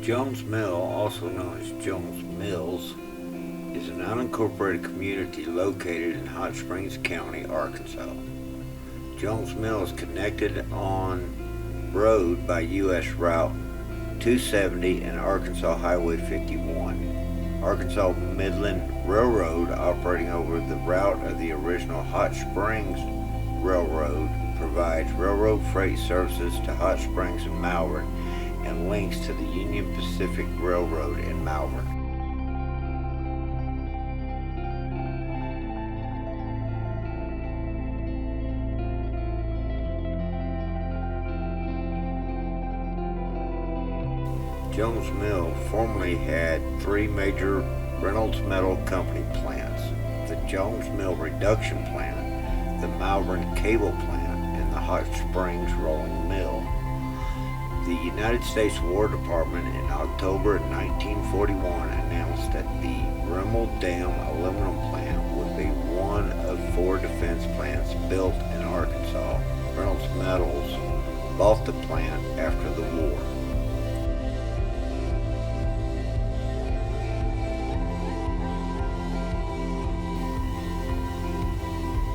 Jones Mill, also known as Jones Mills, is an unincorporated community located in Hot Springs County, Arkansas. Jones Mill is connected on road by U.S. Route 270 and Arkansas Highway 51. Arkansas Midland Railroad, operating over the route of the original Hot Springs Railroad, provides railroad freight services to Hot Springs and Malvern and links to the Union Pacific Railroad in Malvern. Jones Mill formerly had three major Reynolds Metal Company plants: the Jones Mill Reduction Plant, the Malvern Cable Plant, and the Hot Springs Rolling Mill. The United States War Department in October 1941 announced that the Reynolds Dam aluminum plant would be one of four defense plants built in Arkansas. Reynolds Metals bought the plant after the war.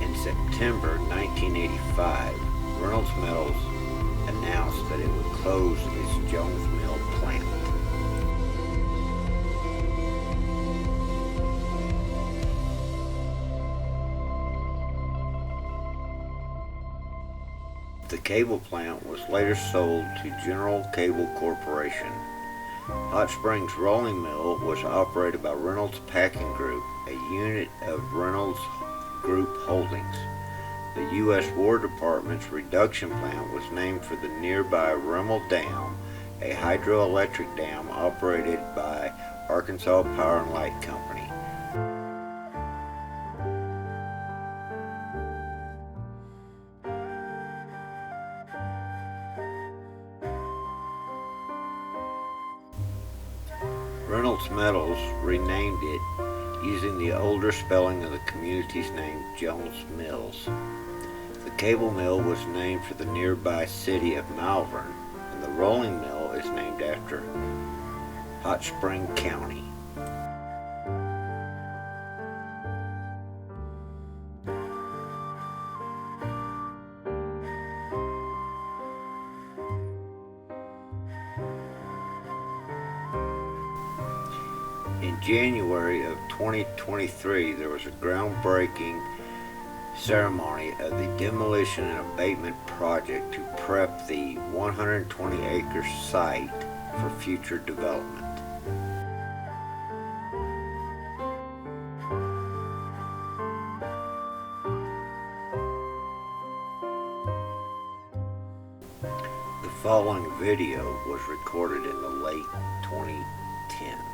In September 1985, Reynolds Metals announced that it would close its Jones Mill plant. The cable plant was later sold to General Cable Corporation. Hot Springs Rolling Mill was operated by Reynolds Packing Group, a unit of Reynolds Group Holdings. The U.S. War Department's reduction plant was named for the nearby Reynolds Dam, a hydroelectric dam operated by Arkansas Power and Light Company. Reynolds Metals renamed it using the older spelling of the community's name, Jones Mills. The cable mill was named for the nearby city of Malvern, and the rolling mill is named after Hot Spring County. In January of 2023, there was a groundbreaking ceremony of the demolition and abatement project to prep the 120-acre site for future development. The following video was recorded in the late 2010s.